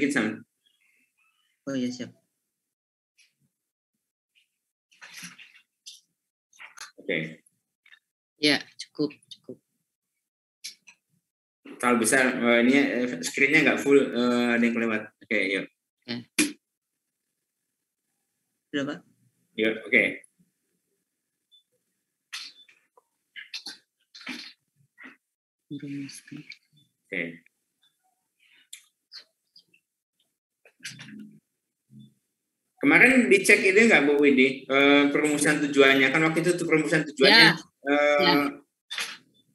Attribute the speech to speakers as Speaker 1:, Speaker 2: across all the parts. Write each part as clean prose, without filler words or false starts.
Speaker 1: sedikit, Sam.
Speaker 2: Oh iya, siap.
Speaker 1: Oke.
Speaker 3: Ya, cukup.
Speaker 1: Kalau bisa ini screen-nya nggak full, ada yang kelewat. Oke, yuk.
Speaker 2: Sudah, Pak?
Speaker 1: Yuk, oke. Oke. Kemarin dicek itu nggak Bu Widi, perumusan tujuannya, kan waktu itu perumusan tujuannya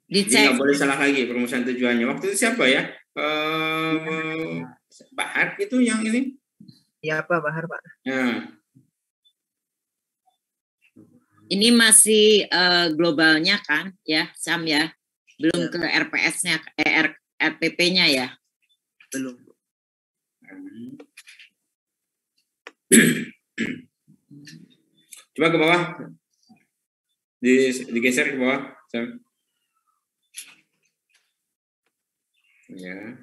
Speaker 3: Dicek.
Speaker 1: nggak boleh salah lagi perumusan tujuannya. Waktu itu siapa ya? Bahar itu yang ini?
Speaker 2: Iya Pak, Bahar Pak.
Speaker 1: Nah.
Speaker 3: Ini masih globalnya kan, ya Sam ya, belum ke RPS-nya, RPP-nya ya?
Speaker 2: Belum.
Speaker 1: Coba ke bawah, digeser ke bawah, Sam. Ya,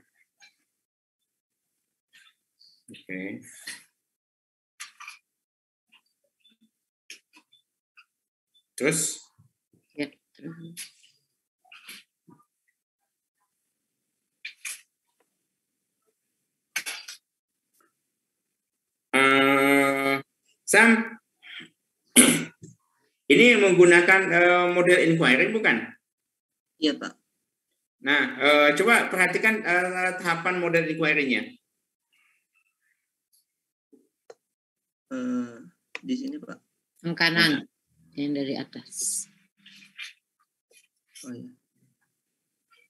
Speaker 1: oke. Terus?
Speaker 3: Ya, terus.
Speaker 1: Sam, ini menggunakan model inquiry bukan?
Speaker 2: Iya Pak.
Speaker 1: Nah, coba perhatikan tahapan model inquiry-nya.
Speaker 2: Di sini Pak.
Speaker 3: Yang kanan, yang dari atas.
Speaker 2: Oh iya.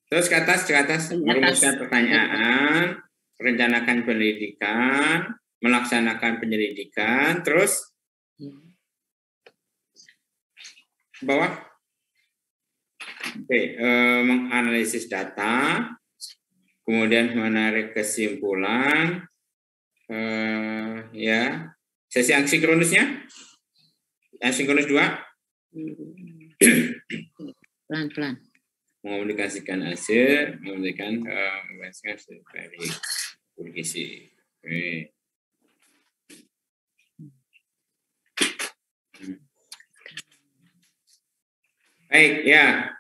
Speaker 1: Terus ke atas, merumuskan pertanyaan, merencanakan penyelidikan, melaksanakan penyelidikan, terus ke bawah. Oke, menganalisis data, kemudian menarik kesimpulan, ya, sesi asinkronusnya, asinkronus 2,
Speaker 3: pelan-pelan,
Speaker 1: mengomunikasikan hasil, mengomunikasikan hasil dari publikasi. Oke. Baik, ya.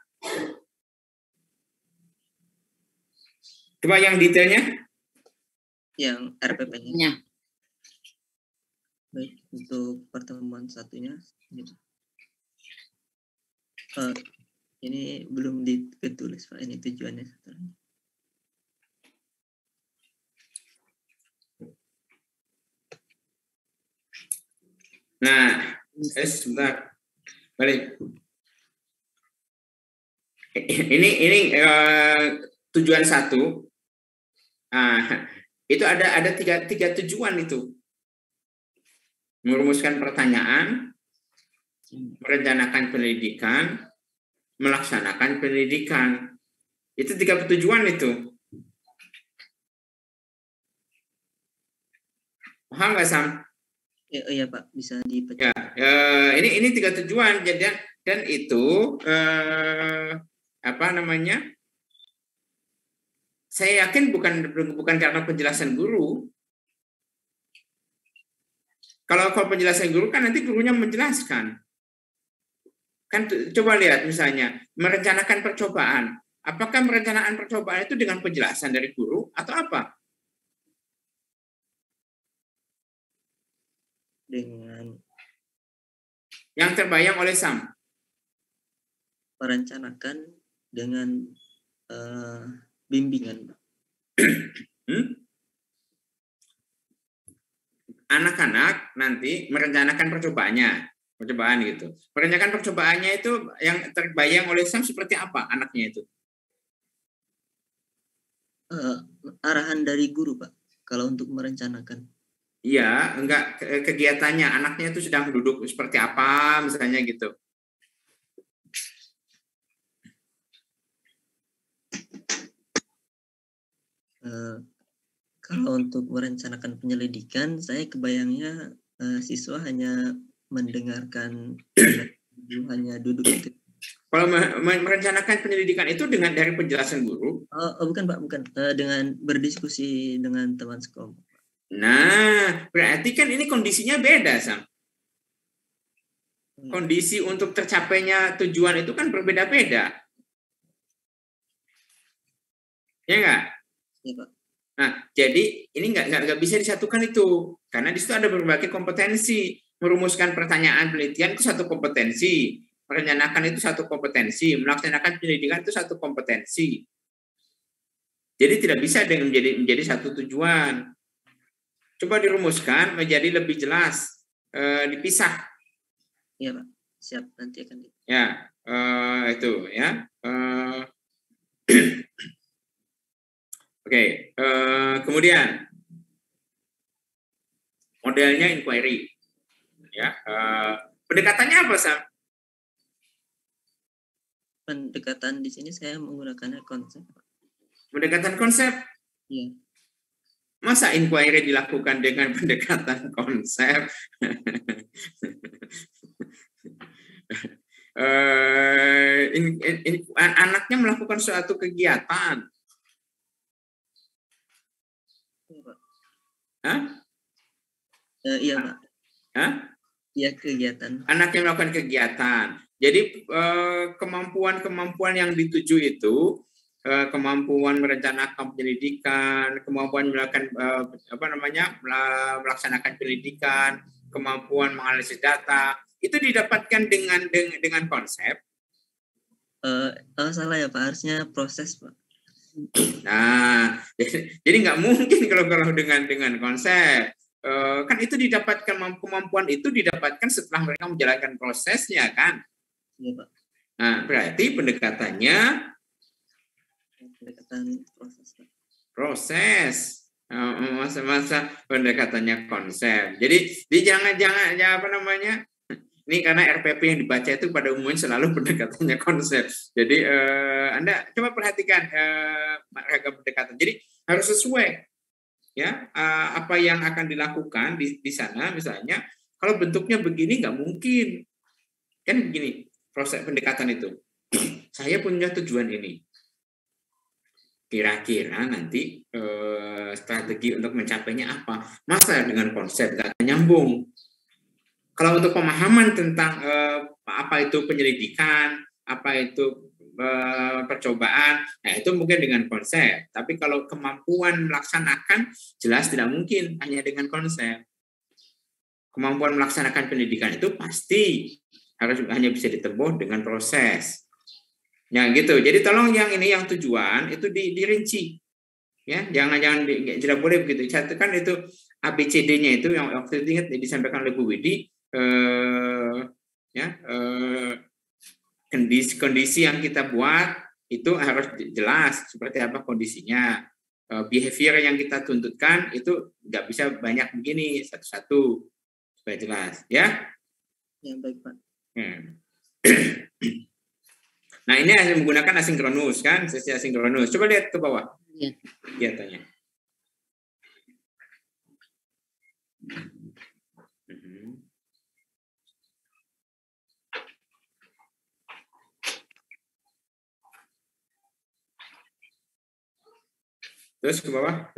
Speaker 1: Coba yang detailnya.
Speaker 2: Yang RPP-nya.
Speaker 3: Ya.
Speaker 2: Baik, untuk pertemuan satunya. Ini belum ditulis Pak, ini tujuannya.
Speaker 1: Nah, sebentar. Balik. Ini tujuan 1. Itu ada tiga tujuan itu. Merumuskan pertanyaan, merencanakan pendidikan, melaksanakan pendidikan. Itu 3 tujuan itu. Paham nggak, Sam?
Speaker 2: Iya Pak, bisa dipecah.
Speaker 1: Ya, ini 3 tujuan. Dan itu apa namanya? Saya yakin bukan karena penjelasan guru. Kalau penjelasan guru kan nanti gurunya menjelaskan. Kan coba lihat misalnya merencanakan percobaan. Apakah merencanakan percobaan itu dengan penjelasan dari guru atau apa?
Speaker 2: Dengan
Speaker 1: yang terbayang oleh Sam.
Speaker 2: Merencanakan dengan bimbingan.
Speaker 1: Anak-anak nanti merencanakan percobaan gitu. Merencanakan percobaannya itu yang terbayang oleh Sam seperti apa anaknya itu?
Speaker 2: Arahan dari guru Pak, kalau untuk merencanakan.
Speaker 1: Iya, enggak kegiatannya anaknya itu sedang duduk seperti apa misalnya gitu.
Speaker 2: Kalau untuk merencanakan penyelidikan, saya kebayangnya siswa hanya mendengarkan, hanya duduk di
Speaker 1: Kalau merencanakan penyelidikan itu dari penjelasan guru.
Speaker 2: Bukan Pak, bukan. Dengan berdiskusi dengan teman sekom.
Speaker 1: Nah, berarti kan ini kondisinya beda, Sam. Kondisi untuk tercapainya tujuan itu kan berbeda-beda. Ya nggak?
Speaker 2: Iya, Pak.
Speaker 1: Nah, jadi ini nggak bisa disatukan itu. Karena di situ ada berbagai kompetensi. Merumuskan pertanyaan penelitian itu satu kompetensi. Merencanakan itu satu kompetensi. Melaksanakan penyelidikan itu satu kompetensi. Jadi tidak bisa menjadi satu tujuan. Coba dirumuskan menjadi lebih jelas, dipisah.
Speaker 2: Iya Pak, siap, nanti akan
Speaker 1: ya itu ya. Oke, kemudian modelnya inquiry, ya. Pendekatannya apa, Sam?
Speaker 2: Pendekatan di sini saya menggunakannya konsep.
Speaker 1: Pendekatan konsep.
Speaker 2: Iya.
Speaker 1: Masa inquiry dilakukan dengan pendekatan konsep? Anaknya melakukan suatu kegiatan. Hah?
Speaker 2: Iya Pak.
Speaker 1: Hah?
Speaker 2: Iya, kegiatan.
Speaker 1: Anaknya melakukan kegiatan. Jadi kemampuan-kemampuan yang dituju itu kemampuan merencanakan penyelidikan, kemampuan melakukan melaksanakan penyelidikan, kemampuan menganalisis data, itu didapatkan dengan konsep.
Speaker 2: Salah ya Pak, harusnya proses Pak.
Speaker 1: Nah, jadi nggak mungkin kalau dengan konsep. Kan itu didapatkan, kemampuan itu didapatkan setelah mereka menjalankan prosesnya kan.
Speaker 2: Iya Pak.
Speaker 1: Nah, berarti pendekatan proses. Masa pendekatannya konsep. Jadi jangan apa namanya? Ini karena RPP yang dibaca itu pada umumnya selalu pendekatannya konsep. Jadi Anda coba perhatikan ragam pendekatan. Jadi harus sesuai ya apa yang akan dilakukan di sana. Misalnya kalau bentuknya begini nggak mungkin. Kan begini proses pendekatan itu. Saya punya tujuan ini. Kira-kira nanti strategi untuk mencapainya apa? Masa dengan konsep nggak nyambung. Kalau untuk pemahaman tentang apa itu penyelidikan, apa itu percobaan, nah itu mungkin dengan konsep. Tapi kalau kemampuan melaksanakan, jelas tidak mungkin hanya dengan konsep. Kemampuan melaksanakan pendidikan itu pasti harus hanya bisa ditempuh dengan proses. Ya gitu. Jadi tolong yang tujuan itu dirinci. Ya, jangan tidak boleh begitu. Satukan itu ABCD-nya itu yang waktu itu ingat disampaikan oleh Bu Widi. Kondisi yang kita buat itu harus jelas seperti apa kondisinya. Behavior yang kita tuntutkan itu nggak bisa banyak begini satu-satu supaya jelas ya.
Speaker 2: Ya baik Pak.
Speaker 1: Nah ini menggunakan asinkronus kan, sesi asinkronus. Coba lihat ke bawah.
Speaker 3: Ya.
Speaker 1: Kegiatannya. Terus ke bawah.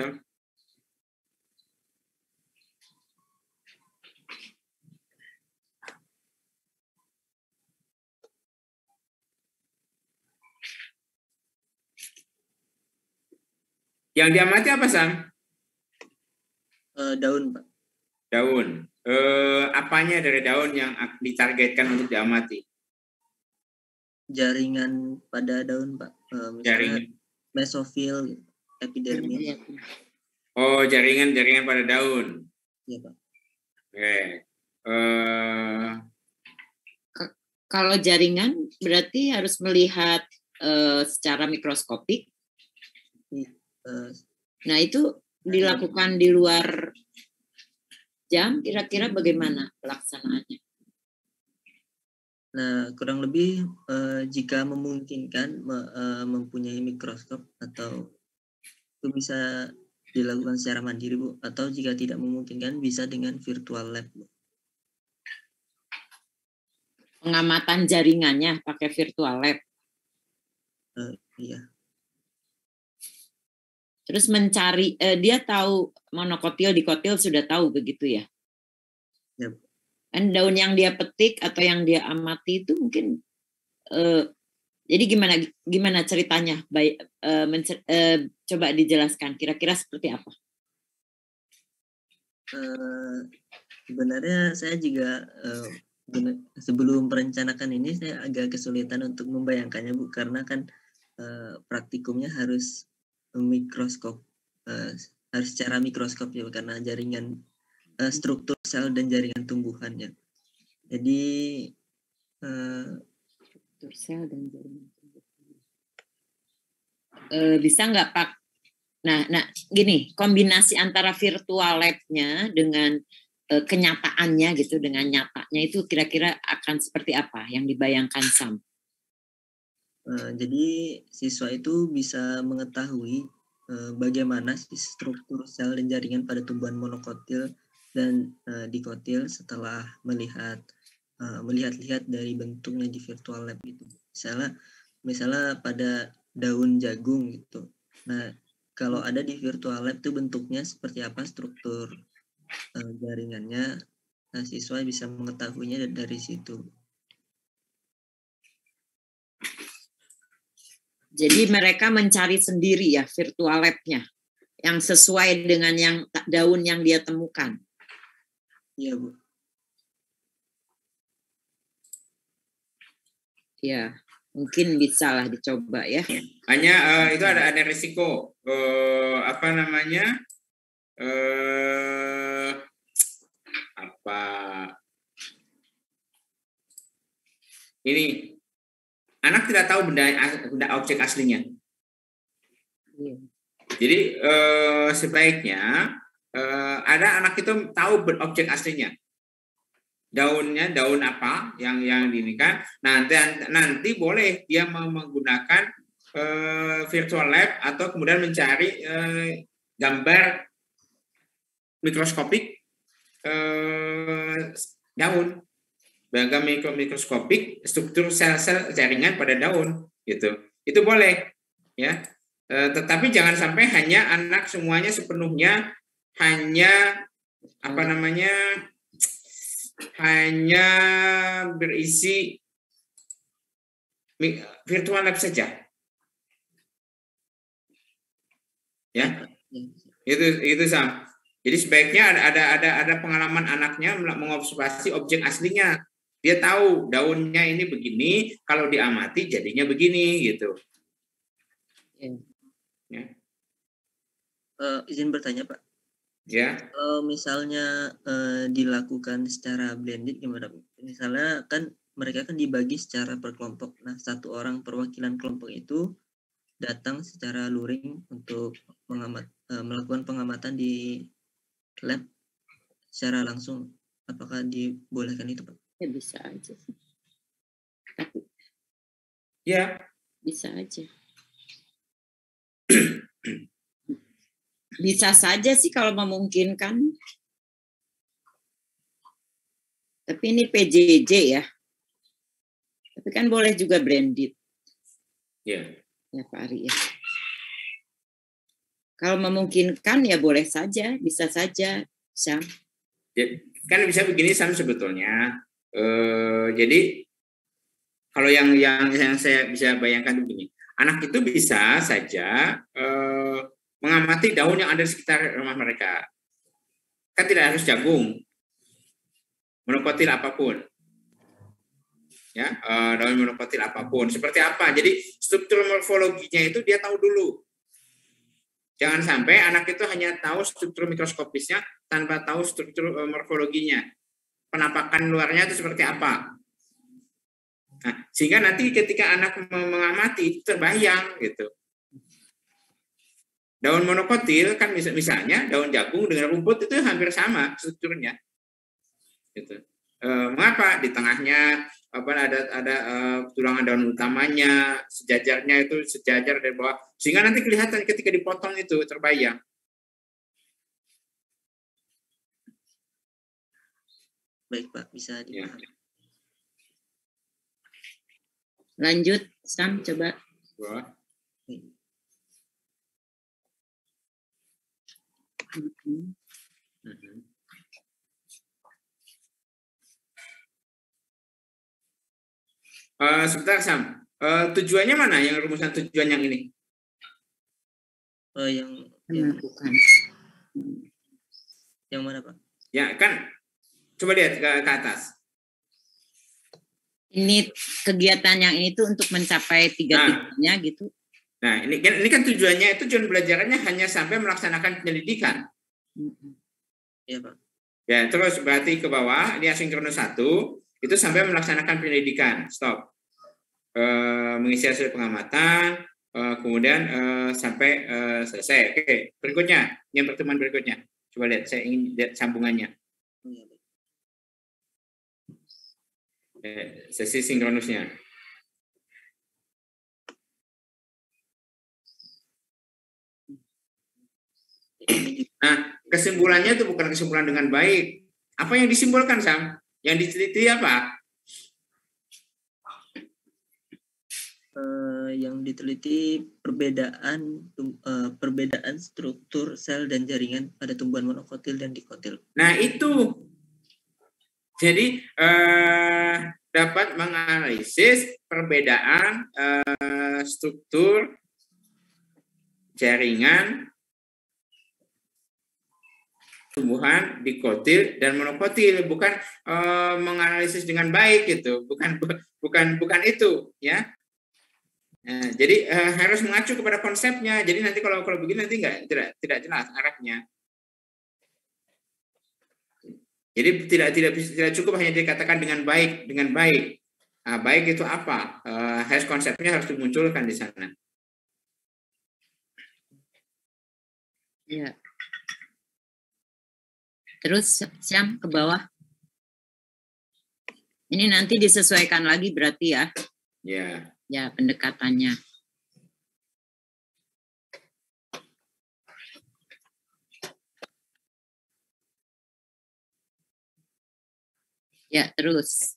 Speaker 1: Yang diamati apa, Sam?
Speaker 2: Daun, Pak.
Speaker 1: Daun. Apanya dari daun yang ditargetkan untuk diamati?
Speaker 2: Jaringan pada daun, Pak.
Speaker 1: Jaringan.
Speaker 2: Mesofil, epidermis.
Speaker 1: Oh, jaringan pada daun.
Speaker 2: Iya, Pak.
Speaker 1: Oke.
Speaker 3: Kalau jaringan berarti harus melihat secara mikroskopik. Nah, itu dilakukan di luar jam, kira-kira bagaimana pelaksanaannya?
Speaker 2: Nah, kurang lebih jika memungkinkan mempunyai mikroskop atau itu bisa dilakukan secara mandiri, Bu, atau jika tidak memungkinkan bisa dengan virtual lab, Bu.
Speaker 3: pengamatan jaringannya pakai virtual lab.
Speaker 2: Iya.
Speaker 3: Terus mencari, dia tahu monokotil, dikotil sudah tahu begitu ya?
Speaker 2: Ya.
Speaker 3: Kan daun yang dia petik atau yang dia amati itu mungkin, jadi gimana ceritanya? Coba dijelaskan, kira-kira seperti apa?
Speaker 2: Sebenarnya saya juga sebelum merencanakan ini saya agak kesulitan untuk membayangkannya, Bu, karena kan praktikumnya harus mikroskop, harus secara mikroskop ya, karena jaringan struktur sel dan jaringan tumbuhannya. Jadi
Speaker 3: struktur sel dan jaringan tumbuhan. Bisa nggak Pak? Nah, gini, kombinasi antara virtual lab-nya dengan kenyataannya gitu, dengan nyatanya itu kira-kira akan seperti apa yang dibayangkan Sam?
Speaker 2: Jadi siswa itu bisa mengetahui bagaimana struktur sel dan jaringan pada tumbuhan monokotil dan dikotil setelah melihat-lihat dari bentuknya di virtual lab itu. Misalnya pada daun jagung gitu. Nah, kalau ada di virtual lab itu bentuknya seperti apa struktur jaringannya, nah siswa bisa mengetahuinya dari situ.
Speaker 3: Jadi mereka mencari sendiri ya virtual lab-nya yang sesuai dengan yang daun yang dia temukan.
Speaker 2: Iya, Bu.
Speaker 3: Ya, mungkin bisa lah dicoba ya.
Speaker 1: Hanya itu ada risiko apa namanya ini anak tidak tahu benda objek aslinya. Jadi sebaiknya ada anak itu tahu objek aslinya. Daunnya daun apa yang diinikan. Nanti boleh dia menggunakan virtual lab atau kemudian mencari gambar mikroskopik daun. Mikroskopik struktur sel-sel jaringan pada daun gitu. Itu boleh ya. Tetapi jangan sampai hanya anak semuanya sepenuhnya hanya apa namanya hanya berisi virtual lab saja. Ya. Itu Sam. Jadi sebaiknya ada pengalaman anaknya mengobservasi objek aslinya. Dia tahu daunnya ini begini, kalau diamati jadinya begini gitu. Ya.
Speaker 2: Izin bertanya, Pak.
Speaker 1: Ya.
Speaker 2: Kalau misalnya dilakukan secara blended gimana? Misalnya kan mereka kan dibagi secara per kelompok. Nah, satu orang perwakilan kelompok itu datang secara luring untuk melakukan pengamatan di lab secara langsung. Apakah dibolehkan itu, Pak?
Speaker 3: Ya bisa aja sih. Tapi
Speaker 1: ya
Speaker 3: bisa aja. Bisa saja sih kalau memungkinkan. Tapi ini PJJ ya. Tapi kan boleh juga branded.
Speaker 1: Ya.
Speaker 3: Ya Pak Ari ya. Kalau memungkinkan ya boleh saja, bisa saja, Sam.
Speaker 1: Ya, kan bisa begini Sam sebetulnya. Jadi kalau yang saya bisa bayangkan begini, anak itu bisa saja mengamati daun yang ada di sekitar rumah mereka. Kan tidak harus jagung, monokotil apapun. Ya, daun monokotil apapun. Seperti apa? Jadi struktur morfologinya itu dia tahu dulu. Jangan sampai anak itu hanya tahu struktur mikroskopisnya tanpa tahu struktur morfologinya. Penampakan luarnya itu seperti apa. Nah, sehingga nanti ketika anak mengamati itu terbayang gitu. Daun monokotil kan misalnya daun jagung dengan rumput itu hampir sama strukturnya. Gitu. Mengapa di tengahnya ada tulangan daun utamanya, sejajarnya itu sejajar dari bawah, sehingga nanti kelihatan ketika dipotong itu terbayang.
Speaker 2: Baik Pak, bisa dipahami.
Speaker 3: Lanjut, Sam, coba.
Speaker 1: Sebentar, Sam. Tujuannya mana? Yang rumusan tujuan yang ini?
Speaker 3: Melakukan.
Speaker 2: Yang mana, Pak?
Speaker 1: Ya, kan. Coba lihat ke atas.
Speaker 3: Ini kegiatan yang ini tuh untuk mencapai tiga-tiganya gitu.
Speaker 1: Nah, ini kan tujuannya, tujuan belajarannya hanya sampai melaksanakan penyelidikan.
Speaker 2: Iya, Pak.
Speaker 1: Ya, terus berarti ke bawah, ini asinkronus 1, itu sampai melaksanakan penyelidikan. Stop. Mengisi hasil pengamatan, kemudian sampai selesai. Oke, berikutnya, yang pertemuan berikutnya. Coba lihat, saya ingin lihat sambungannya. Sesi sinkronusnya. Nah, kesimpulannya itu bukan kesimpulan dengan baik. Apa yang disimpulkan, Sam? Yang diteliti apa?
Speaker 2: Yang diteliti perbedaan struktur sel dan jaringan pada tumbuhan monokotil dan dikotil.
Speaker 1: Nah, itu. Jadi dapat menganalisis perbedaan struktur jaringan tumbuhan dikotil dan monokotil, bukan menganalisis dengan baik gitu, bukan itu ya. Nah, jadi harus mengacu kepada konsepnya. Jadi nanti kalau begini nanti tidak jelas arahnya. Jadi tidak cukup hanya dikatakan dengan baik. Nah, baik itu apa? Harus konsepnya harus dimunculkan di sana.
Speaker 3: Ya. Terus Syam ke bawah. Ini nanti disesuaikan lagi berarti ya?
Speaker 1: Ya.
Speaker 3: Ya, pendekatannya. Ya, terus.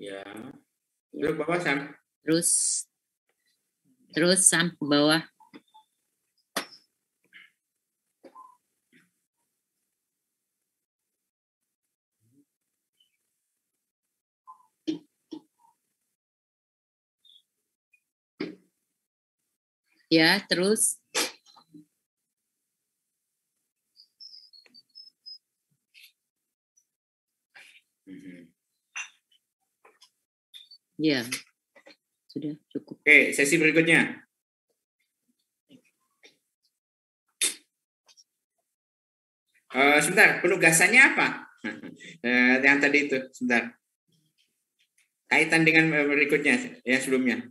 Speaker 1: Ya. Terus bawah, Sam.
Speaker 3: Terus Sam ke bawah. Ya, terus. Ya, sudah cukup.
Speaker 1: Oke, sesi berikutnya. Sebentar, penugasannya apa? Yang tadi itu, sebentar. Kaitan dengan berikutnya, yang sebelumnya.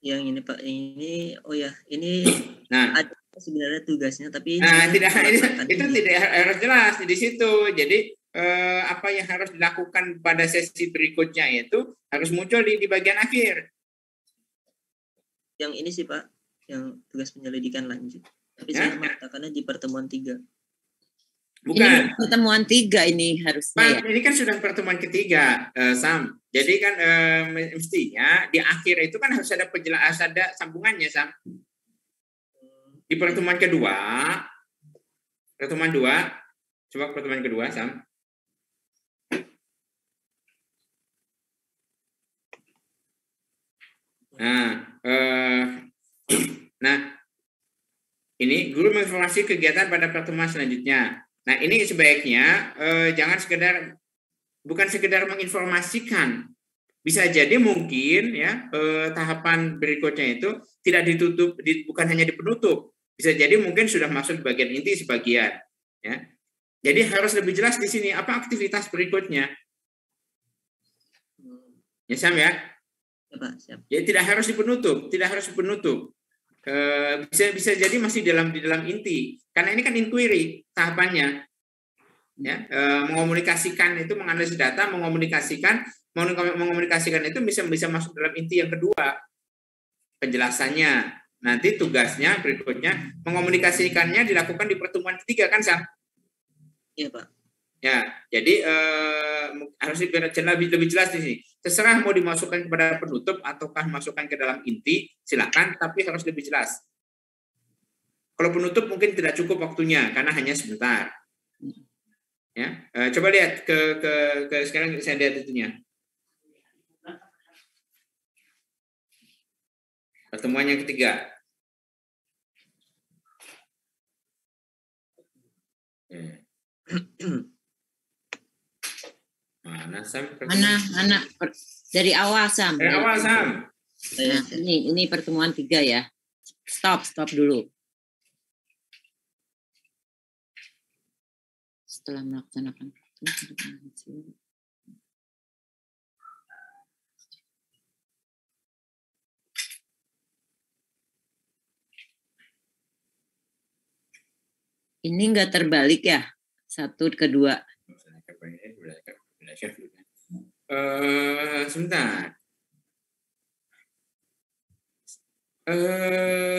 Speaker 2: Yang ini Pak, ini
Speaker 1: Nah,
Speaker 2: ada sebenarnya tugasnya, tapi
Speaker 1: itu tidak harus jelas di situ. Jadi apa yang harus dilakukan pada sesi berikutnya itu harus muncul di bagian akhir.
Speaker 2: Yang ini sih Pak, yang tugas penyelidikan lanjut. Tapi saya mengatakannya di pertemuan 3.
Speaker 1: Bukan.
Speaker 3: Ini pertemuan 3 ini harusnya.
Speaker 1: Pak, ini kan sudah pertemuan ketiga, Sam. Jadi kan mestinya di akhir itu kan harus ada penjelasan, ada sambungannya, Sam. Di pertemuan kedua, coba pertemuan kedua, Sam. Nah, ini guru menginformasi kegiatan pada pertemuan selanjutnya. Nah, ini sebaiknya jangan bukan sekedar menginformasikan. Bisa jadi mungkin ya tahapan berikutnya itu tidak ditutup, bukan hanya di penutup. Bisa jadi mungkin sudah masuk di bagian inti sebagian. Ya. Jadi harus lebih jelas di sini apa aktivitas berikutnya. Ya, Sam ya. Ya, tidak harus di penutup. Bisa jadi masih di dalam inti, karena ini kan inquiry tahapannya, ya, mengomunikasikan itu, menganalisis data, mengomunikasikan mengomunikasikan itu bisa masuk dalam inti yang kedua, penjelasannya. Nanti tugasnya berikutnya mengomunikasikannya dilakukan di pertemuan ketiga kan, Sam?
Speaker 2: Iya, Pak.
Speaker 1: Ya, jadi harus lebih jelas di sini. Terserah mau dimasukkan kepada penutup ataukah masukkan ke dalam inti, silakan, tapi harus lebih jelas. Kalau penutup mungkin tidak cukup waktunya karena hanya sebentar. Ya, coba lihat ke sekarang saya lihat itunya. Pertemuan yang ketiga. Mana Sam?
Speaker 3: Mana dari awal Sam.
Speaker 1: Dari awal Sam.
Speaker 3: Nah, ini pertemuan 3 ya. Stop dulu. Setelah melaksanakan ini enggak terbalik ya? 1 ke 2.
Speaker 1: Sebentar.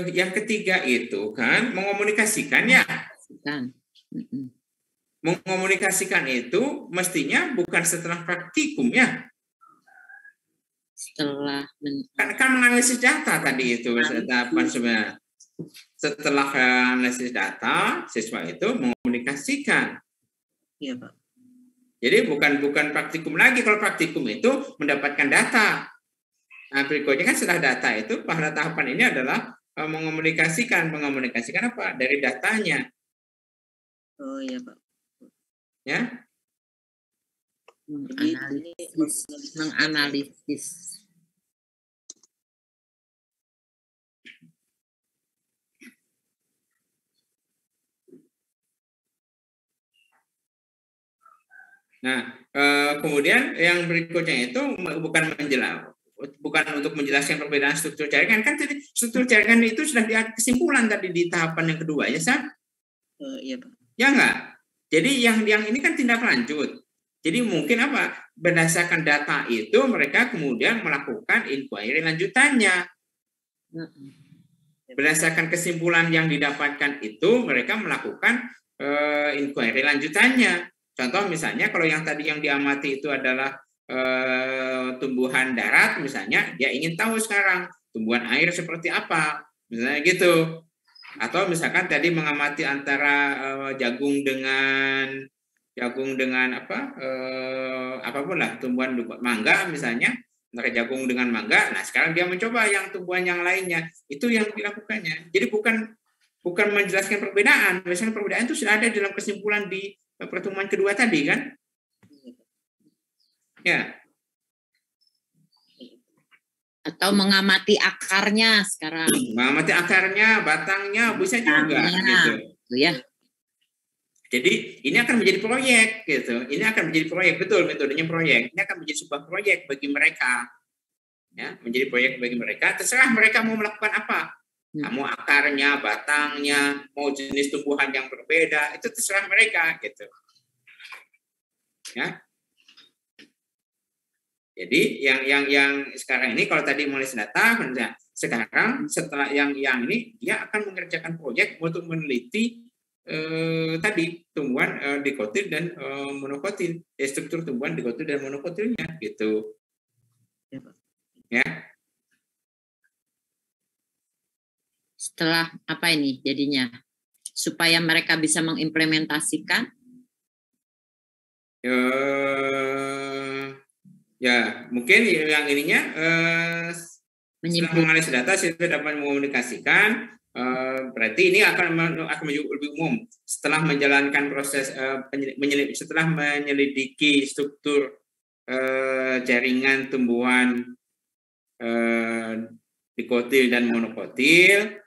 Speaker 1: Yang ketiga itu kan mengomunikasikan ya. Mengomunikasikan itu mestinya bukan setelah praktikum ya.
Speaker 3: Setelah
Speaker 1: kan menganalisis data tadi itu sebenarnya. Setelah analisis data, siswa itu mengomunikasikan.
Speaker 2: Iya, Pak.
Speaker 1: Jadi bukan praktikum lagi. Kalau praktikum itu mendapatkan data. Nah, berikutnya kan setelah data itu pada tahapan ini adalah mengomunikasikan apa? Dari datanya.
Speaker 2: Oh iya, Pak.
Speaker 1: Ya.
Speaker 3: Menganalisis.
Speaker 1: Nah, kemudian yang berikutnya itu bukan untuk menjelaskan perbedaan struktur jaringan. Kan tadi struktur jaringan itu sudah kesimpulan tadi di tahapan yang kedua ya, Sam?
Speaker 2: Iya, Pak.
Speaker 1: Ya enggak? Jadi yang ini kan tindak lanjut. Jadi mungkin apa? Berdasarkan data itu mereka kemudian melakukan inquiry lanjutannya. Berdasarkan kesimpulan yang didapatkan itu mereka melakukan inquiry lanjutannya. Contoh misalnya kalau yang tadi yang diamati itu adalah tumbuhan darat misalnya, dia ingin tahu sekarang tumbuhan air seperti apa, misalnya gitu. Atau misalkan tadi mengamati antara jagung dengan apapun lah, tumbuhan mangga misalnya, antara jagung dengan mangga. Nah sekarang dia mencoba yang tumbuhan yang lainnya, itu yang dilakukannya. Jadi bukan menjelaskan perbedaan, misalnya perbedaan itu sudah ada dalam kesimpulan di pertemuan kedua tadi kan? Ya.
Speaker 3: Atau mengamati akarnya sekarang.
Speaker 1: Mengamati akarnya, batangnya, bisa juga gitu.
Speaker 3: Ya.
Speaker 1: Jadi ini akan menjadi proyek gitu. Ini akan menjadi proyek, betul metodenya proyek. Ini akan menjadi sebuah proyek bagi mereka. Ya, menjadi proyek bagi mereka. Terserah mereka mau melakukan apa. Mau akarnya, batangnya, mau jenis tumbuhan yang berbeda, itu terserah mereka gitu. Ya. Jadi yang sekarang ini kalau tadi mulai data, sekarang setelah yang ini dia akan mengerjakan proyek untuk meneliti tadi tumbuhan dikotil dan monokotil, struktur tumbuhan dikotil dan monokotilnya gitu. Ya.
Speaker 3: Setelah apa ini jadinya? Supaya mereka bisa mengimplementasikan?
Speaker 1: Ya, mungkin yang ininya setelah menganalisis data, siswa dapat mengomunikasikan. Berarti ini akan menjadi lebih umum. Setelah menjalankan proses setelah menyelidiki struktur jaringan tumbuhan dikotil dan monokotil.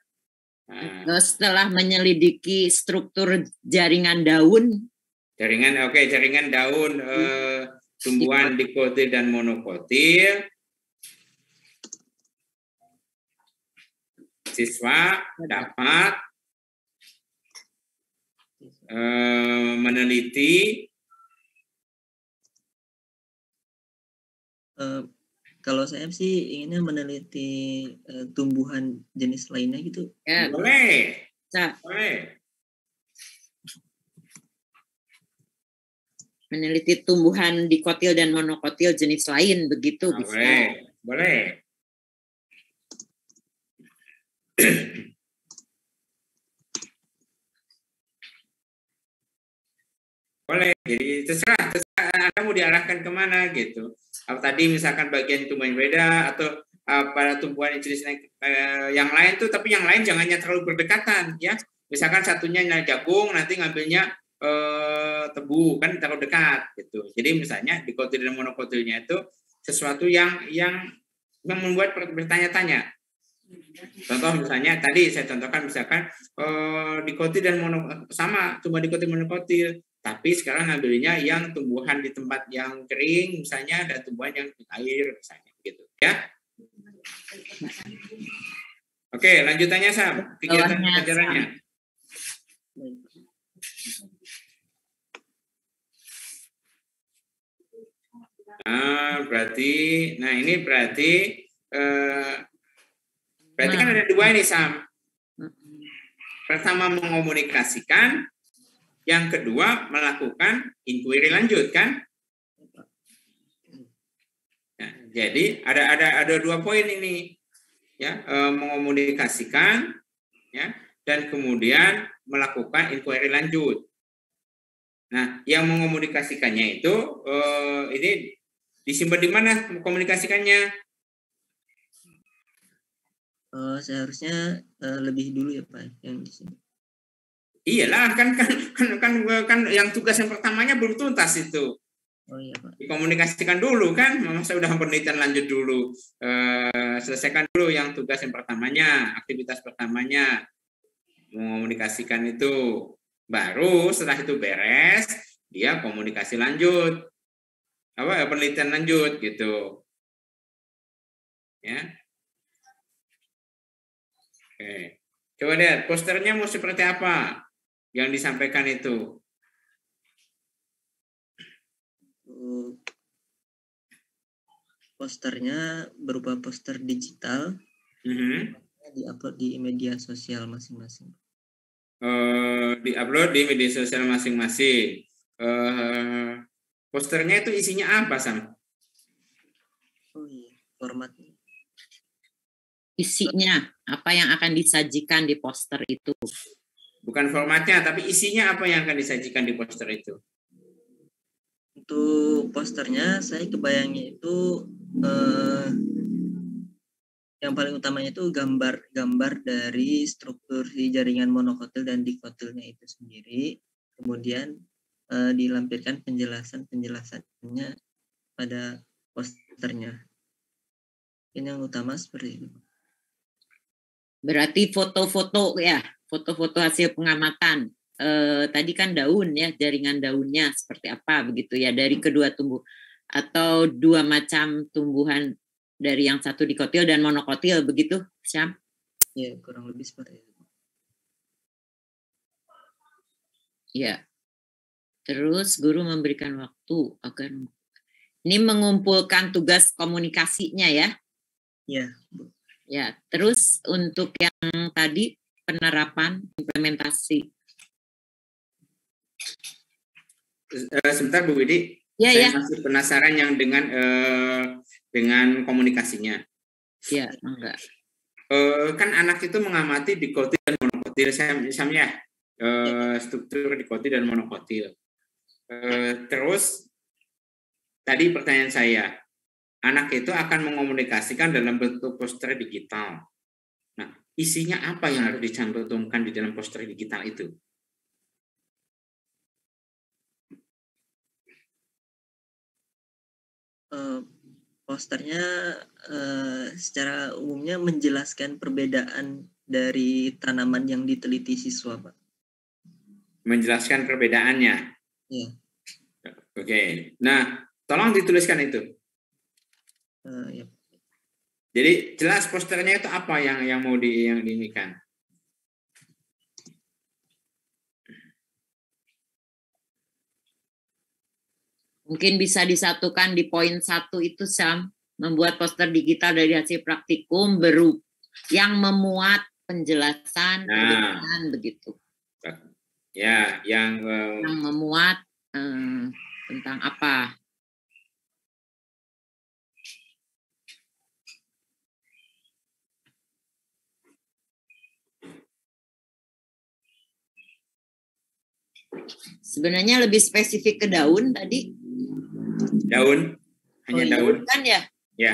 Speaker 3: Setelah menyelidiki struktur jaringan daun.
Speaker 1: Jaringan daun tumbuhan dikotil dan monokotil. Siswa dapat meneliti
Speaker 2: Kalau saya sih inginnya meneliti tumbuhan jenis lainnya gitu.
Speaker 3: Ya,
Speaker 1: Boleh.
Speaker 3: bisa
Speaker 1: Boleh.
Speaker 3: meneliti tumbuhan dikotil dan monokotil jenis lain, begitu
Speaker 1: Nah,
Speaker 3: bisa.
Speaker 1: boleh. Boleh. Boleh. Jadi terserah Anda mau diarahkan kemana gitu. Tadi misalkan bagian tumbuhan beda atau pada tumbuhan jenis yang lain tuh, tapi yang lain jangannya terlalu berdekatan ya. Misalkan satunya jagung, nanti ngambilnya tebu, kan terlalu dekat gitu. Jadi misalnya dikotil dan monokotilnya itu sesuatu yang membuat bertanya-tanya. Contoh misalnya tadi saya contohkan misalkan dikotil dan sama cuma dikotil monokotil, tapi sekarang ngambilnya yang tumbuhan di tempat yang kering misalnya dan tumbuhan yang di air misalnya gitu ya. Oke, lanjutannya Sam, kegiatan pelajarannya. Ini berarti kan ada dua ini Sam. Pertama mengomunikasikan, yang kedua melakukan inquiry lanjut kan? Nah, jadi ada 2 poin ini ya, mengomunikasikan ya, dan kemudian melakukan inquiry lanjut. Nah, yang mengomunikasikannya itu ini disimpan di mana komunikasikannya?
Speaker 2: Seharusnya lebih dulu ya Pak yang di sini.
Speaker 1: Iyalah kan yang tugas yang pertamanya belum tuntas itu.
Speaker 2: Oh iya Pak.
Speaker 1: Dikomunikasikan dulu kan, masa udah penelitian lanjut dulu. Selesaikan dulu yang tugas yang pertamanya, aktivitas pertamanya, mengomunikasikan itu. Baru setelah itu beres, dia komunikasi lanjut, penelitian lanjut gitu. Ya. Oke. Coba lihat posternya mau seperti apa yang disampaikan itu.
Speaker 2: Posternya berupa poster digital, diupload di media sosial masing-masing.
Speaker 1: Diupload di media sosial masing-masing. Posternya itu isinya apa, Sam?
Speaker 2: Oh iya, formatnya.
Speaker 3: Isinya, apa yang akan disajikan di poster itu?
Speaker 1: Bukan formatnya, tapi isinya apa yang akan disajikan di poster itu?
Speaker 2: Untuk posternya, saya kebayangnya itu yang paling utamanya itu gambar dari struktur si jaringan monokotil dan dikotilnya itu sendiri. Kemudian dilampirkan penjelasannya pada posternya. Ini yang utama seperti itu.
Speaker 3: Berarti foto-foto ya, foto-foto hasil pengamatan. Tadi kan daun ya, jaringan daunnya seperti apa begitu ya dari kedua tumbuh atau 2 macam tumbuhan dari yang satu dikotil dan monokotil begitu, Syam?
Speaker 2: Ya, kurang lebih seperti itu.
Speaker 3: Ya. Terus guru memberikan waktu agar ini mengumpulkan tugas komunikasinya ya.
Speaker 2: Ya.
Speaker 3: Ya, terus untuk yang tadi penerapan implementasi.
Speaker 1: Sebentar Bu Widi, saya masih penasaran yang dengan komunikasinya.
Speaker 3: Ya, enggak.
Speaker 1: Kan anak itu mengamati dikotil dan monokotil, misalnya struktur dikotil dan monokotil. Terus tadi pertanyaan saya, anak itu akan mengomunikasikan dalam bentuk poster digital. Nah, isinya apa yang harus dicantumkan di dalam poster digital itu?
Speaker 2: Posternya secara umumnya menjelaskan perbedaan dari tanaman yang diteliti siswa, Pak. Menjelaskan perbedaannya? Iya.
Speaker 1: Oke. Nah, tolong dituliskan itu.
Speaker 2: Ya.
Speaker 1: Jadi jelas posternya itu apa yang mau diinikan?
Speaker 3: Mungkin bisa disatukan di poin 1 itu, Sam, membuat poster digital dari hasil praktikum yang memuat penjelasan begitu.
Speaker 1: Ya, yang
Speaker 3: memuat tentang apa? Sebenarnya lebih spesifik ke daun tadi.
Speaker 1: Daun, hanya daun
Speaker 3: kan ya?
Speaker 1: Ya.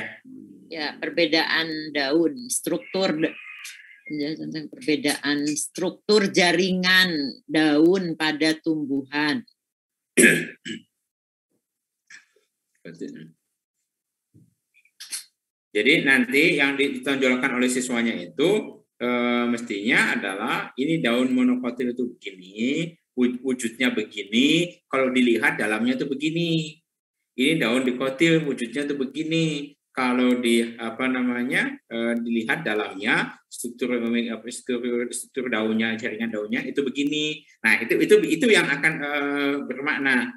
Speaker 3: Ya, perbedaan daun, struktur tentang perbedaan struktur jaringan daun pada tumbuhan.
Speaker 1: Jadi nanti yang ditonjolkan oleh siswanya itu mestinya adalah ini daun monokotil itu begini, wujudnya begini, kalau dilihat dalamnya itu begini. Ini daun dikotil wujudnya itu begini. Kalau dilihat dalamnya struktur daunnya, jaringan daunnya itu begini. Nah, itu yang akan bermakna.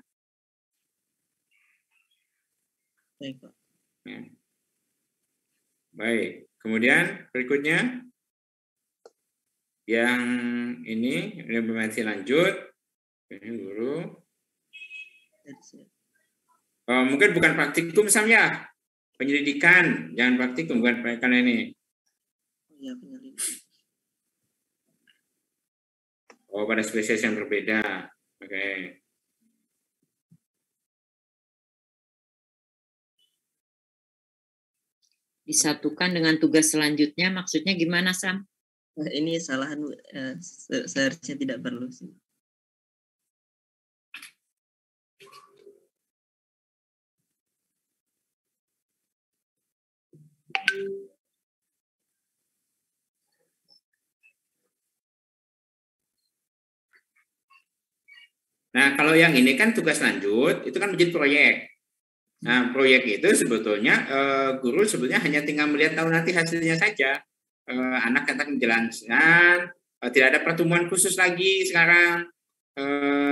Speaker 2: Baik, Pak.
Speaker 1: Ya. Baik. Kemudian berikutnya yang ini implementasi lanjut. Ini guru. Mungkin bukan praktikum Sam ya. Penyelidikan, jangan praktikum, bukan karena ini.
Speaker 2: Ya, penyelidikan.
Speaker 1: Oh, pada spesies yang berbeda. Oke.
Speaker 3: Disatukan dengan tugas selanjutnya, maksudnya gimana, Sam?
Speaker 2: Ini kesalahan, seharusnya tidak perlu sih.
Speaker 1: Nah, kalau yang ini kan tugas lanjut, itu kan menjadi proyek. Nah, proyek itu sebetulnya guru sebetulnya hanya tinggal melihat tahu nanti hasilnya saja. Anak katakan menjelaskan, tidak ada pertemuan khusus lagi sekarang.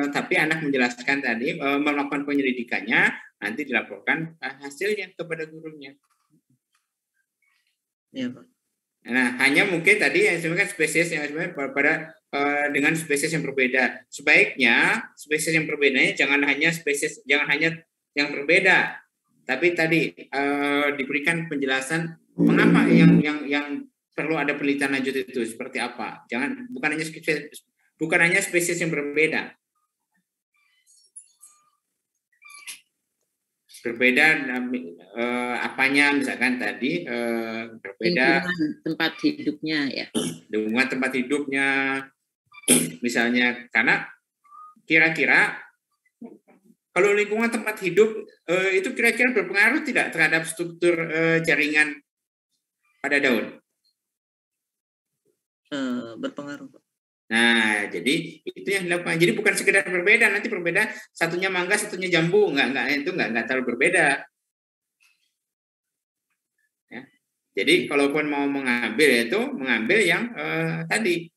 Speaker 1: Tapi anak menjelaskan tadi, melakukan penyelidikannya, nanti dilaporkan hasilnya kepada gurunya.
Speaker 2: Iya, Pak.
Speaker 1: Nah, hanya mungkin tadi yang sebenarnya spesies yang sebenarnya dengan spesies yang berbeda. Sebaiknya spesies yang berbedanya jangan hanya yang berbeda, tapi tadi diberikan penjelasan mengapa yang perlu ada penelitian lanjut itu seperti apa. Bukan hanya spesies yang berbeda. Apanya misalkan tadi berbeda
Speaker 3: lingkungan tempat hidupnya ya.
Speaker 1: Lingkungan tempat hidupnya misalnya, karena kira-kira kalau lingkungan tempat hidup itu kira-kira berpengaruh tidak terhadap struktur jaringan pada daun?
Speaker 2: Berpengaruh, Pak.
Speaker 1: Nah, jadi itu yang dilakukan. Jadi bukan sekedar berbeda, nanti berbeda satunya mangga, satunya jambu, itu nggak terlalu berbeda. Ya. Jadi kalaupun mau mengambil itu mengambil yang tadi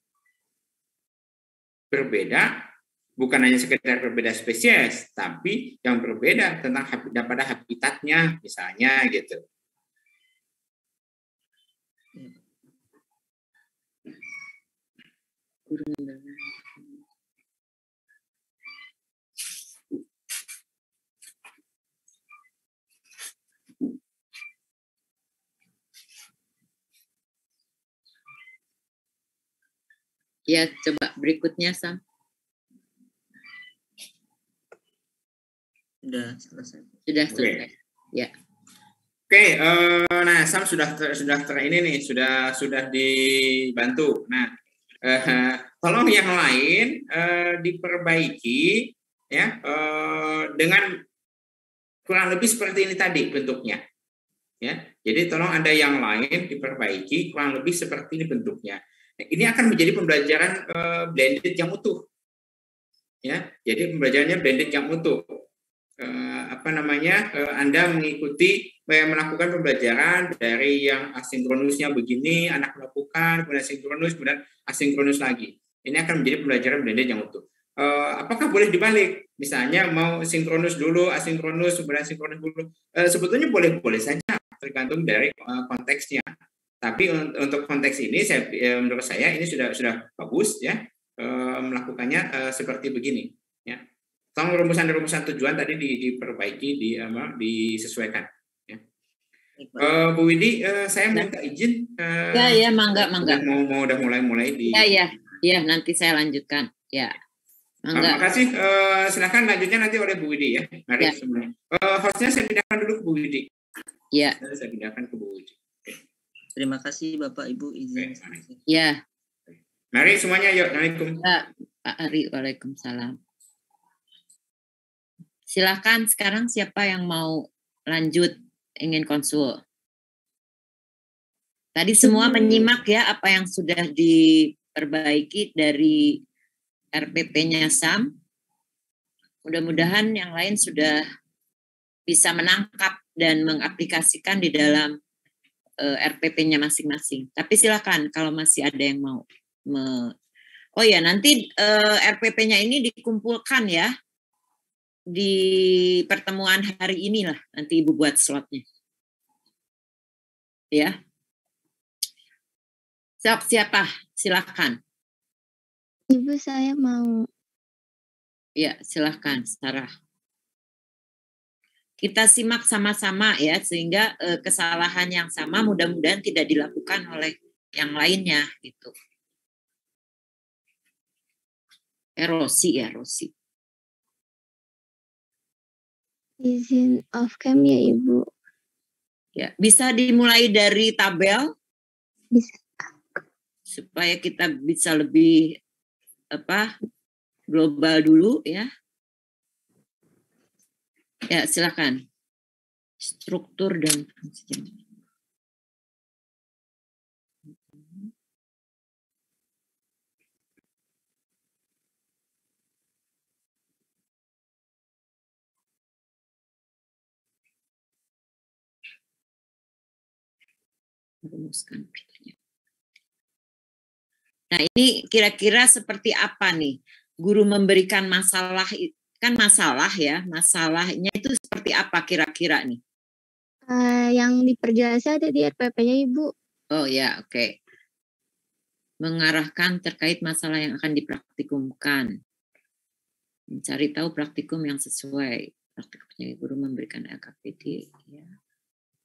Speaker 1: berbeda, bukan hanya sekedar berbeda spesies, tapi yang berbeda tentang pada habitatnya, misalnya gitu.
Speaker 3: Ya, coba berikutnya, Sam.
Speaker 2: Sudah selesai.
Speaker 3: Sudah selesai. Ya.
Speaker 1: Oke, nah Sam sudah ini nih, sudah dibantu. Nah, tolong yang lain diperbaiki ya dengan kurang lebih seperti ini tadi bentuknya. Ya, jadi tolong ada yang lain diperbaiki kurang lebih seperti ini bentuknya. Ini akan menjadi pembelajaran blended yang utuh. Ya, jadi pembelajarannya blended yang utuh. Anda mengikuti melakukan pembelajaran dari yang asinkronusnya begini, anak melakukan, kemudian sinkronus, kemudian asinkronus lagi. Ini akan menjadi pembelajaran blended yang utuh. apakah boleh dibalik? Misalnya mau sinkronus dulu, asinkronus, kemudian sinkronus dulu. Sebetulnya boleh-boleh saja, tergantung dari konteksnya. Tapi untuk konteks ini, menurut saya ini sudah bagus ya, melakukannya seperti begini. Ya. Tolong rumusan-rumusan tujuan tadi diperbaiki, disesuaikan. Ya. Bu Widi, saya minta izin.
Speaker 3: Ya, mangga.
Speaker 1: Udah mulai di.
Speaker 3: Ya, nanti saya lanjutkan. Ya.
Speaker 1: Terima kasih. Silakan lanjutnya nanti oleh Bu Widi ya. Mari semuanya. Hostnya saya pindahkan dulu ke Bu Widi.
Speaker 3: Ya.
Speaker 1: Saya pindahkan ke Bu Widi.
Speaker 2: Terima kasih Bapak Ibu izin.
Speaker 3: Ya.
Speaker 1: Mari semuanya, yuk. Assalamualaikum.
Speaker 3: Pak Ari, waalaikumsalam. Silakan sekarang siapa yang mau lanjut ingin konsul. Tadi semua menyimak ya apa yang sudah diperbaiki dari RPP-nya SAM. Mudah-mudahan yang lain sudah bisa menangkap dan mengaplikasikan di dalam RPP-nya masing-masing. Tapi silakan kalau masih ada yang mau. Oh ya, nanti RPP-nya ini dikumpulkan ya di pertemuan hari inilah. Nanti Ibu buat slotnya. Ya. Siapa? Silakan.
Speaker 4: Ibu, saya mau.
Speaker 3: Ya, silakan, Sarah. Kita simak sama-sama ya, sehingga kesalahan yang sama mudah-mudahan tidak dilakukan oleh yang lainnya gitu. Rosi.
Speaker 4: Izin off cam ya Ibu.
Speaker 3: Ya, bisa dimulai dari tabel.
Speaker 4: Bisa.
Speaker 3: Supaya kita bisa lebih global dulu ya. Ya, silakan. Struktur dan fungsi. Rumuskan pertanyaan. Nah, ini kira-kira seperti apa nih? Guru memberikan masalah, kan masalah ya, masalahnya itu seperti apa kira-kira nih?
Speaker 4: Yang diperjelas ada di RPP-nya Ibu.
Speaker 3: Oh ya, oke. Mengarahkan terkait masalah yang akan dipraktikumkan. Mencari tahu praktikum yang sesuai. Praktikumnya guru memberikan LKPD, ya.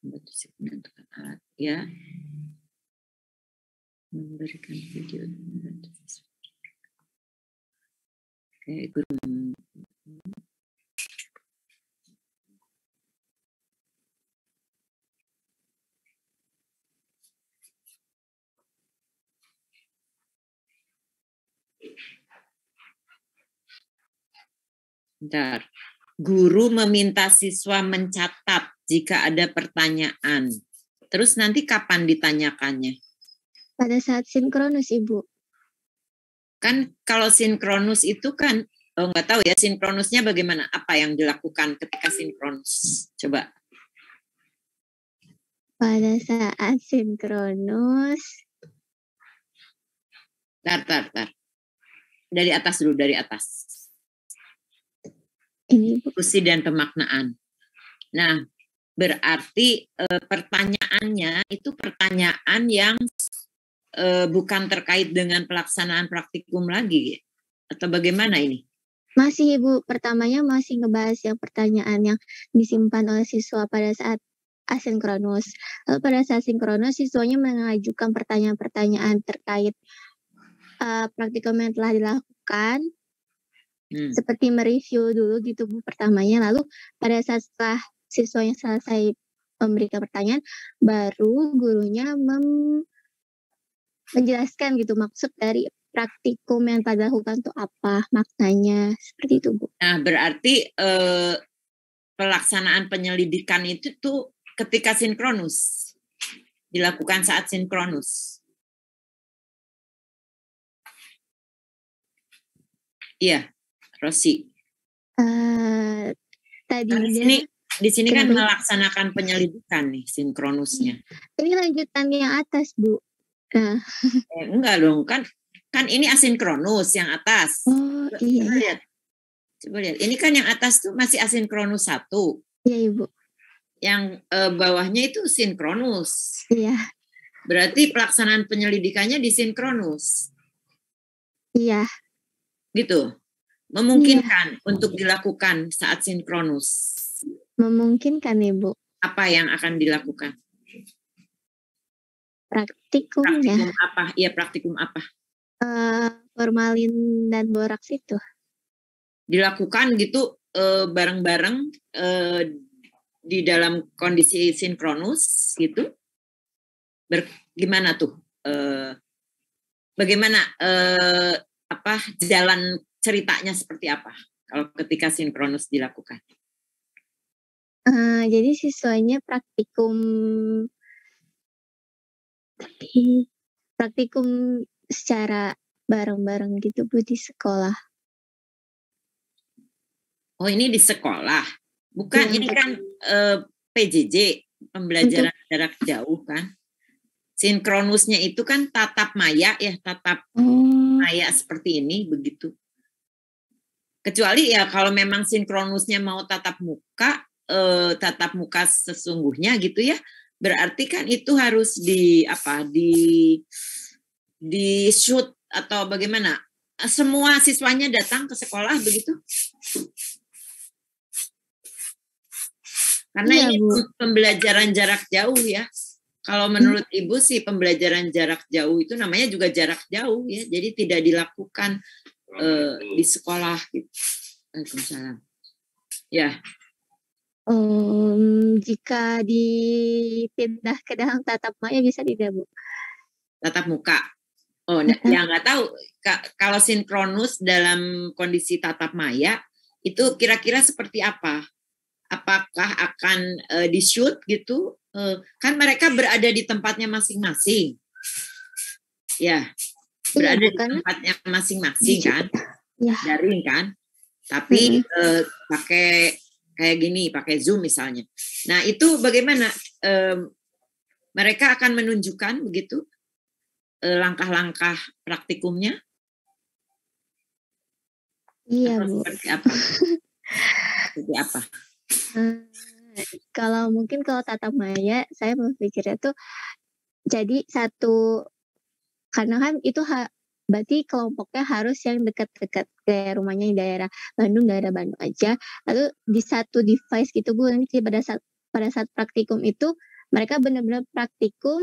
Speaker 3: Membantu menentukan alat, ya. Memberikan video. Oke, guru. Bentar. Guru meminta siswa mencatat jika ada pertanyaan. Terus nanti kapan ditanyakannya?
Speaker 4: Pada saat sinkronus, Ibu.
Speaker 3: Kan kalau sinkronus itu kan, nggak tahu ya sinkronusnya bagaimana? Apa yang dilakukan ketika sinkronus? Coba.
Speaker 4: Pada saat sinkronus.
Speaker 3: Tar. Dari atas dulu, dari atas.
Speaker 4: Ini
Speaker 3: diskusi dan pemaknaan. Nah, berarti pertanyaannya itu pertanyaan yang bukan terkait dengan pelaksanaan praktikum lagi, atau bagaimana ini?
Speaker 4: Masih Ibu, pertamanya masih ngebahas yang pertanyaan yang disimpan oleh siswa pada saat asinkronus. Lalu pada saat sinkronus, siswanya mengajukan pertanyaan-pertanyaan terkait praktikum yang telah dilakukan. Seperti mereview dulu gitu Bu pertamanya, lalu pada saat setelah siswanya selesai memberikan pertanyaan, baru gurunya menjelaskan gitu maksud dari praktikum yang telah dilakukan itu apa, maknanya, seperti itu Bu.
Speaker 3: Nah berarti pelaksanaan penyelidikan itu tuh ketika sinkronus, dilakukan saat sinkronus. Iya. Rosi.
Speaker 4: Tadinya
Speaker 3: di sini kan melaksanakan penyelidikan nih sinkronusnya.
Speaker 4: Ini lanjutan yang atas Bu.
Speaker 3: Enggak dong kan Kan ini asinkronus yang atas.
Speaker 4: Oh iya,
Speaker 3: Coba lihat. Coba lihat. Ini kan yang atas tuh masih asinkronus 1.
Speaker 4: iya Ibu.
Speaker 3: Yang bawahnya itu sinkronus.
Speaker 4: Iya,
Speaker 3: Berarti pelaksanaan penyelidikannya disinkronus.
Speaker 4: iya.
Speaker 3: Gitu. Memungkinkan untuk dilakukan saat sinkronus.
Speaker 4: Memungkinkan Ibu.
Speaker 3: Apa yang akan dilakukan?
Speaker 4: Praktikumnya.
Speaker 3: Praktikum apa? Iya, praktikum apa?
Speaker 4: Formalin dan boraks itu.
Speaker 3: Dilakukan gitu bareng-bareng di dalam kondisi sinkronus gitu. Gimana tuh? Bagaimana jalan ceritanya seperti apa kalau ketika sinkronus dilakukan?
Speaker 4: Jadi siswanya praktikum secara bareng-bareng gitu Bu di sekolah. Oh,
Speaker 3: ini di sekolah. Bukan, ini kan PJJ, pembelajaran jarak jauh kan. Sinkronusnya itu kan tatap maya ya, tatap maya seperti ini begitu. Kecuali ya kalau memang sinkronusnya mau tatap muka sesungguhnya gitu ya, berarti kan itu harus di shoot atau bagaimana? Semua siswanya datang ke sekolah begitu? Karena ini pembelajaran jarak jauh ya. Kalau menurut Ibu sih pembelajaran jarak jauh itu namanya juga jarak jauh ya. Jadi tidak dilakukan di sekolah gitu. Waalaikumsalam. Ya.
Speaker 4: Jika dipindah ke dalam tatap maya bisa tidak Bu?
Speaker 3: Tatap muka. Oh, ya nggak tahu. Kalau sinkronus dalam kondisi tatap maya itu kira-kira seperti apa? Apakah akan di-shoot gitu? Kan mereka berada di tempatnya masing-masing. Ya, berada di tempatnya masing-masing kan?
Speaker 4: Ya.
Speaker 3: Daring kan? Tapi pakai kayak gini, pakai Zoom misalnya. Nah, itu bagaimana? Mereka akan menunjukkan begitu langkah-langkah praktikumnya?
Speaker 4: Iya,
Speaker 3: atau
Speaker 4: Bu.
Speaker 3: Seperti apa? Seperti apa?
Speaker 4: Kalau tatap maya, saya berpikirnya tuh jadi satu, karena kan itu berarti kelompoknya harus yang dekat-dekat kayak rumahnya di daerah Bandung aja. Lalu di satu device gitu Bu, nanti pada saat praktikum itu mereka benar-benar praktikum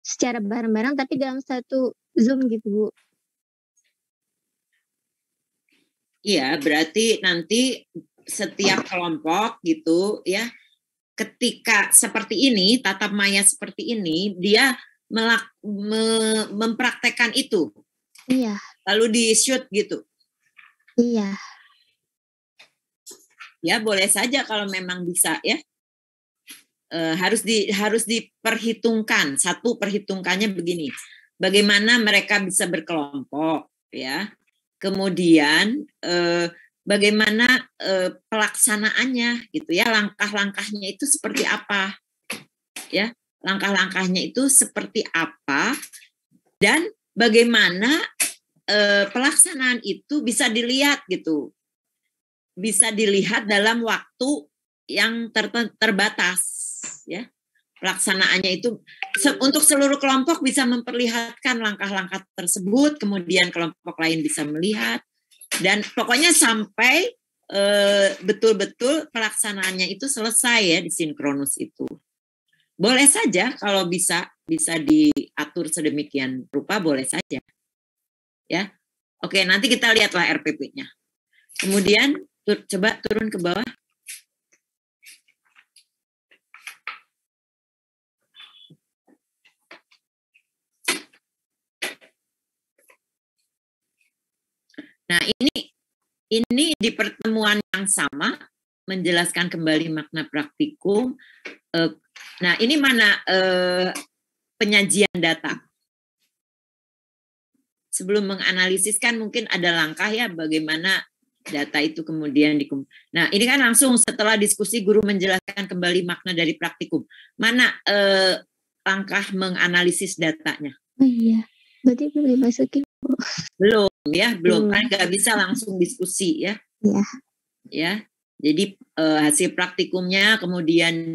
Speaker 4: secara bareng-bareng tapi dalam satu Zoom gitu Bu.
Speaker 3: Iya, berarti nanti setiap kelompok gitu ya, ketika seperti ini, tatap maya seperti ini, dia mempraktekkan itu.
Speaker 4: Iya.
Speaker 3: Lalu di-shoot gitu.
Speaker 4: Iya.
Speaker 3: Ya, boleh saja kalau memang bisa ya. Harus diperhitungkan. Satu, perhitungkannya begini. Bagaimana mereka bisa berkelompok ya. Kemudian bagaimana pelaksanaannya gitu ya, langkah-langkahnya itu seperti apa ya, langkah-langkahnya itu seperti apa, dan bagaimana pelaksanaan itu bisa dilihat gitu, bisa dilihat dalam waktu yang terbatas ya. Pelaksanaannya itu untuk seluruh kelompok bisa memperlihatkan langkah-langkah tersebut, kemudian kelompok lain bisa melihat, dan pokoknya sampai betul-betul pelaksanaannya itu selesai ya di sinkronus itu. Boleh saja kalau bisa diatur sedemikian rupa, boleh saja. Ya. Oke, nanti kita lihatlah RPP-nya. Kemudian coba turun ke bawah. Nah, ini di pertemuan yang sama menjelaskan kembali makna praktikum. Nah, ini mana penyajian data? Sebelum menganalisis kan mungkin ada langkah ya bagaimana data itu kemudian Nah, ini kan langsung setelah diskusi guru menjelaskan kembali makna dari praktikum. Mana langkah menganalisis datanya?
Speaker 4: Oh iya. Berarti belum dimasukin.
Speaker 3: Belum ya, belum.
Speaker 4: Belum.
Speaker 3: Kan nggak bisa langsung diskusi ya.
Speaker 4: Iya.
Speaker 3: Ya, jadi hasil praktikumnya kemudian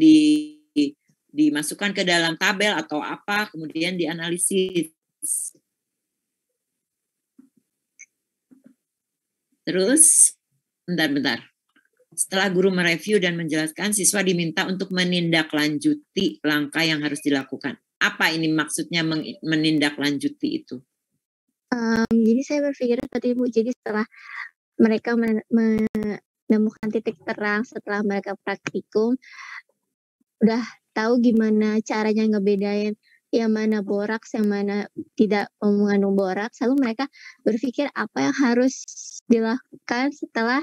Speaker 3: dimasukkan ke dalam tabel atau apa, kemudian dianalisis. Terus, bentar. Setelah guru mereview dan menjelaskan, siswa diminta untuk menindaklanjuti langkah yang harus dilakukan. Apa ini maksudnya menindaklanjuti itu?
Speaker 4: Jadi saya berpikir seperti Ibu, jadi setelah mereka menemukan titik terang, setelah mereka praktikum, udah tahu gimana caranya ngebedain yang mana boraks, yang mana tidak mengandung boraks, lalu mereka berpikir apa yang harus dilakukan setelah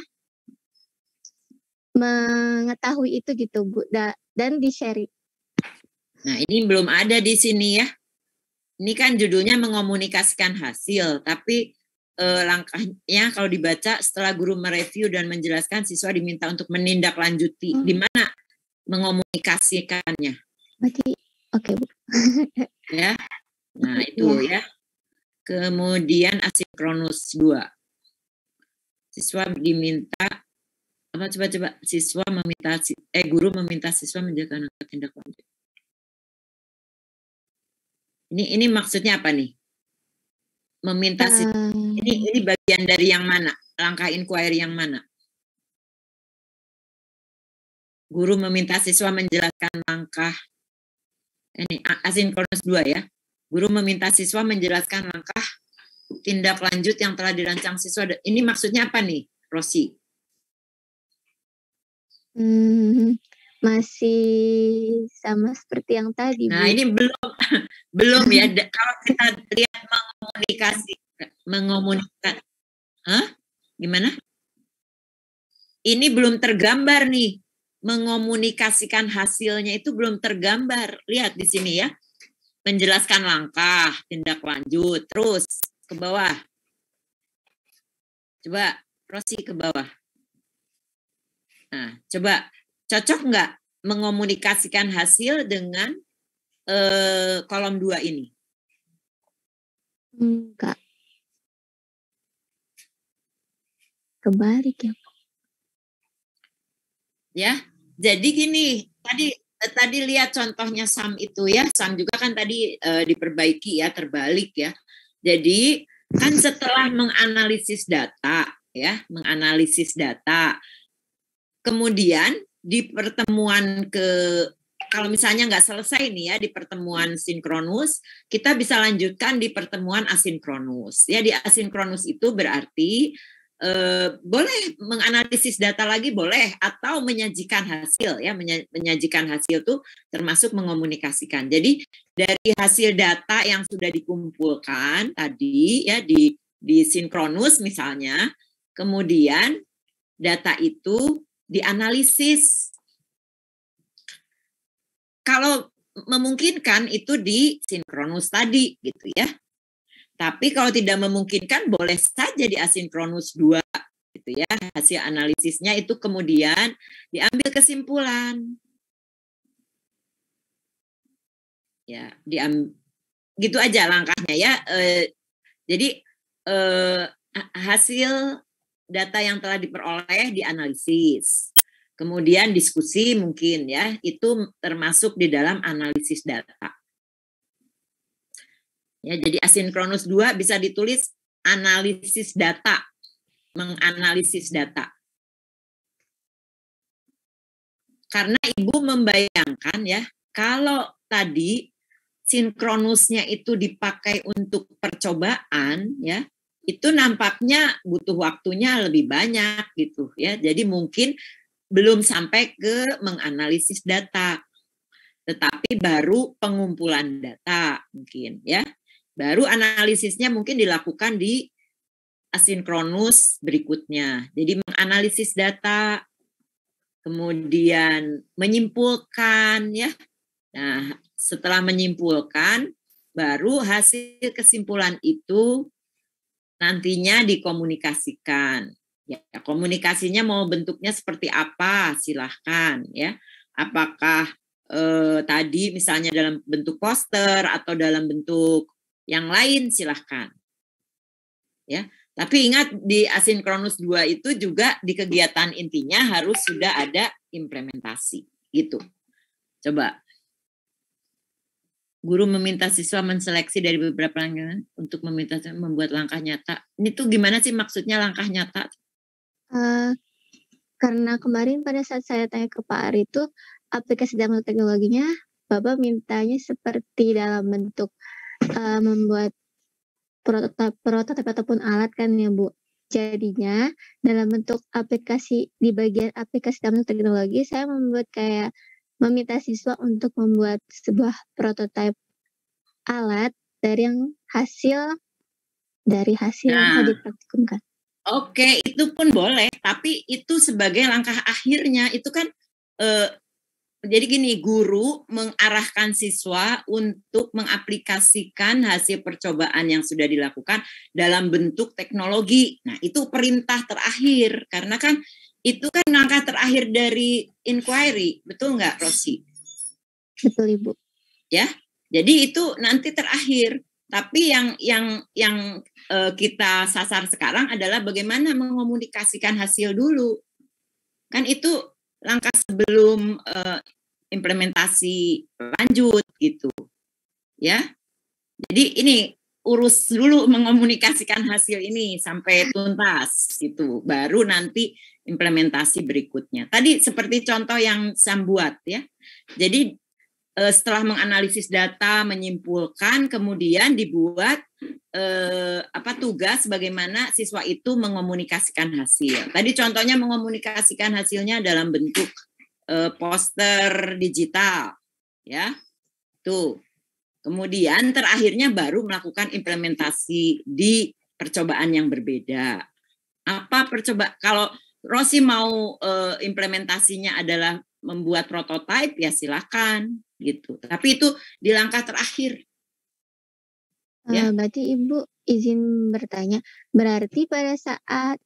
Speaker 4: mengetahui itu gitu Bu, dan di-sharing.
Speaker 3: Nah, ini belum ada di sini ya. Ini kan judulnya mengomunikasikan hasil, tapi langkahnya kalau dibaca setelah guru mereview dan menjelaskan, siswa diminta untuk menindaklanjuti. Di mana mengomunikasikannya?
Speaker 4: Berarti oke Bu.
Speaker 3: Ya. Nah, itu ya. Kemudian asinkronus 2. Siswa diminta apa coba siswa meminta guru meminta siswa menjalankan tindak lanjut. Ini maksudnya apa nih? Meminta siswa. Ini bagian dari yang mana? Langkah inquiry yang mana? Guru meminta siswa menjelaskan langkah ini asinkronus 2 ya. Guru meminta siswa menjelaskan langkah tindak lanjut yang telah dirancang siswa. Ini maksudnya apa nih, Rosi?
Speaker 4: Masih sama seperti yang tadi.
Speaker 3: Nah, Bu. Ini belum ya. Kalau kita lihat mengomunikasi. Gimana? Ini belum tergambar nih. Mengomunikasikan hasilnya itu belum tergambar. Lihat di sini ya. Menjelaskan langkah, tindak lanjut, terus ke bawah. Coba, Rosi ke bawah. Nah, coba cocok nggak mengomunikasikan hasil dengan kolom 2 ini?
Speaker 4: Enggak. Kebalik ya. Ya, jadi gini, tadi lihat contohnya Sam itu ya, Sam juga kan tadi diperbaiki ya, terbalik ya. Jadi kan setelah menganalisis data ya, kemudian di pertemuan kalau misalnya nggak selesai nih ya di pertemuan sinkronus, kita bisa lanjutkan di pertemuan asinkronus. Ya di asinkronus itu berarti boleh menganalisis data lagi boleh, atau menyajikan hasil ya, menyajikan hasil tuh termasuk mengomunikasikan. Jadi dari hasil data yang sudah dikumpulkan tadi ya di sinkronus misalnya, kemudian data itu dianalisis. Kalau memungkinkan itu di sinkronus tadi gitu ya. Tapi kalau tidak memungkinkan boleh saja di asinkronus 2 gitu ya. Hasil analisisnya itu kemudian diambil kesimpulan. Ya, gitu aja langkahnya ya. Jadi hasil data yang telah diperoleh dianalisis. Kemudian diskusi mungkin ya, itu termasuk di dalam analisis data. Ya, jadi asinkronus 2 bisa ditulis analisis data, menganalisis data. Karena Ibu membayangkan ya, kalau tadi sinkronusnya itu dipakai untuk percobaan ya, itu nampaknya butuh waktunya lebih banyak gitu ya. Jadi mungkin belum sampai ke menganalisis data, tetapi baru pengumpulan data mungkin ya. Baru analisisnya mungkin dilakukan di asinkronus berikutnya. Jadi menganalisis data, kemudian menyimpulkan ya. Nah, setelah menyimpulkan, baru hasil kesimpulan itu nantinya dikomunikasikan. Ya, komunikasinya mau bentuknya seperti apa, silahkan ya. Apakah tadi misalnya dalam bentuk poster atau dalam bentuk
Speaker 3: Yang lain silahkan. Ya, tapi ingat di asinkronus 2 itu juga di kegiatan intinya harus sudah ada implementasi gitu. Coba. Guru meminta siswa menseleksi dari beberapa langkah untuk membuat langkah nyata. Ini tuh gimana sih maksudnya langkah nyata?
Speaker 4: Karena kemarin pada saat saya tanya ke Pak Ari itu aplikasi download teknologinya, Bapak mintanya seperti dalam bentuk membuat prototipe ataupun alat kan ya Bu. Jadinya dalam bentuk aplikasi di bagian aplikasi download teknologi saya membuat kayak meminta siswa untuk membuat sebuah prototipe alat dari hasil yang tadi dipraktikumkan.
Speaker 3: Oke, itu pun boleh, tapi itu sebagai langkah akhirnya itu kan jadi gini, guru mengarahkan siswa untuk mengaplikasikan hasil percobaan yang sudah dilakukan dalam bentuk teknologi. Nah, itu perintah terakhir karena kan itu kan langkah terakhir dari inquiry, betul nggak, Rosi?
Speaker 4: Betul, Ibu.
Speaker 3: Ya, jadi itu nanti terakhir. Tapi yang kita sasar sekarang adalah bagaimana mengomunikasikan hasil dulu. Kan itu langkah sebelum implementasi lanjut gitu. Ya. Jadi ini urus dulu mengomunikasikan hasil ini sampai tuntas gitu. Baru nanti implementasi berikutnya. Tadi seperti contoh yang Sam buat ya. Jadi setelah menganalisis data, menyimpulkan, kemudian dibuat tugas bagaimana siswa itu mengomunikasikan hasil. Tadi contohnya mengomunikasikan hasilnya dalam bentuk poster digital, ya. Tuh. Kemudian terakhirnya baru melakukan implementasi di percobaan yang berbeda. Apa percobaan? Kalau Rosi mau implementasinya adalah membuat prototipe, ya silakan gitu. Tapi itu di langkah terakhir. Ya.
Speaker 4: Berarti Ibu izin bertanya, berarti pada saat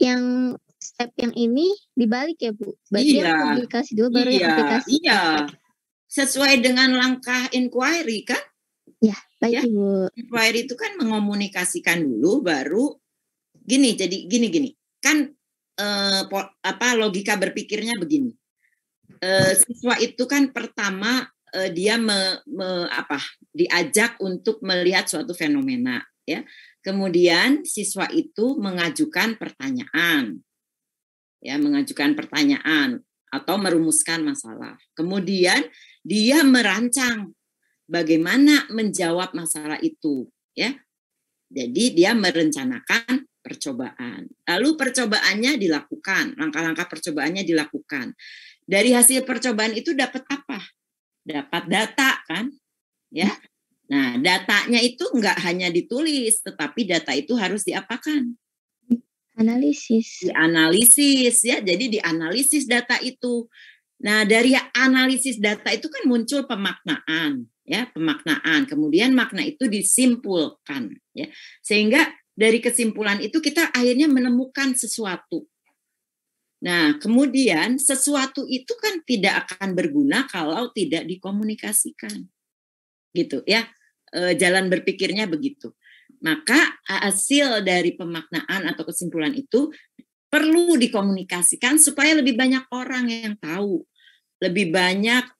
Speaker 4: yang step yang ini dibalik ya Bu? Berarti yang publikasi dulu baru yang aplikasi.
Speaker 3: Iya. Sesuai dengan langkah inquiry kan?
Speaker 4: Ya, baik
Speaker 3: ya?
Speaker 4: Ibu.
Speaker 3: Inquiry itu kan mengomunikasikan dulu baru gini. Jadi gini. Kan logika berpikirnya begini. Siswa itu kan pertama dia diajak untuk melihat suatu fenomena, ya. Kemudian siswa itu mengajukan pertanyaan, atau merumuskan masalah. Kemudian dia merancang bagaimana menjawab masalah itu, ya. Jadi dia merencanakan percobaan. Lalu percobaannya dilakukan, langkah-langkah percobaannya dilakukan. Dari hasil percobaan itu dapat apa? Dapat data kan? Ya. Nah, datanya itu enggak hanya ditulis, tetapi data itu harus diapakan?
Speaker 4: Analisis.
Speaker 3: Dianalisis ya. Jadi dianalisis data itu. Nah, dari analisis data itu kan muncul pemaknaan, ya, pemaknaan. Kemudian makna itu disimpulkan, ya. Sehingga dari kesimpulan itu kita akhirnya menemukan sesuatu. Nah, kemudian sesuatu itu kan tidak akan berguna kalau tidak dikomunikasikan. Gitu ya. Jalan berpikirnya begitu. Maka hasil dari pemaknaan atau kesimpulan itu perlu dikomunikasikan supaya lebih banyak orang yang tahu. Lebih banyak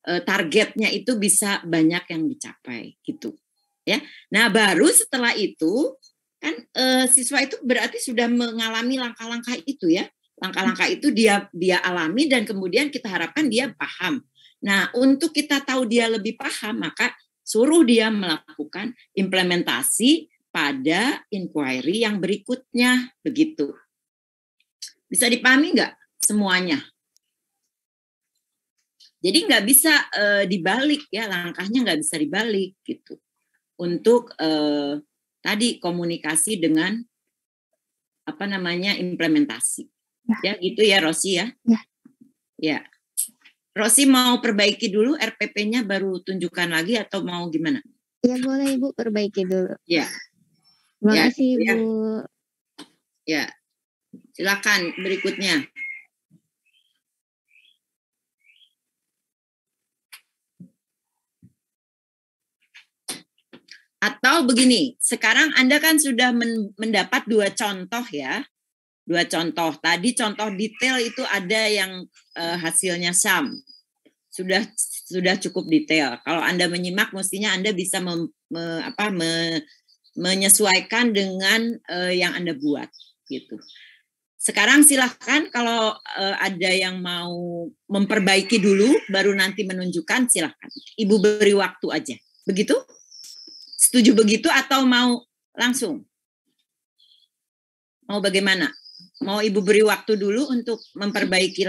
Speaker 3: targetnya itu bisa banyak yang dicapai gitu. Ya. Nah, baru setelah itu kan siswa itu berarti sudah mengalami langkah-langkah itu ya. Langkah-langkah itu dia alami dan kemudian kita harapkan dia paham. Nah, untuk kita tahu dia lebih paham, maka suruh dia melakukan implementasi pada inquiry yang berikutnya, begitu. Bisa dipahami nggak semuanya? Jadi nggak bisa dibalik ya, langkahnya nggak bisa dibalik gitu. Untuk tadi komunikasi dengan implementasi. Ya gitu ya Rosi ya. Ya. Rosi mau perbaiki dulu RPP-nya baru tunjukkan lagi atau mau gimana?
Speaker 4: Ya boleh Ibu perbaiki dulu.
Speaker 3: Ya.
Speaker 4: Terima kasih Ibu.
Speaker 3: Ya. Silakan berikutnya. Atau begini, sekarang Anda kan sudah mendapat 2 contoh ya. 2 contoh. Tadi contoh detail itu ada yang hasilnya SAM. Sudah cukup detail. Kalau Anda menyimak, mestinya Anda bisa menyesuaikan dengan yang Anda buat gitu. Sekarang silahkan kalau ada yang mau memperbaiki dulu, baru nanti menunjukkan, silahkan. Ibu beri waktu aja. Begitu? Setuju begitu atau mau langsung? Mau bagaimana? Mau Ibu beri waktu dulu untuk memperbaiki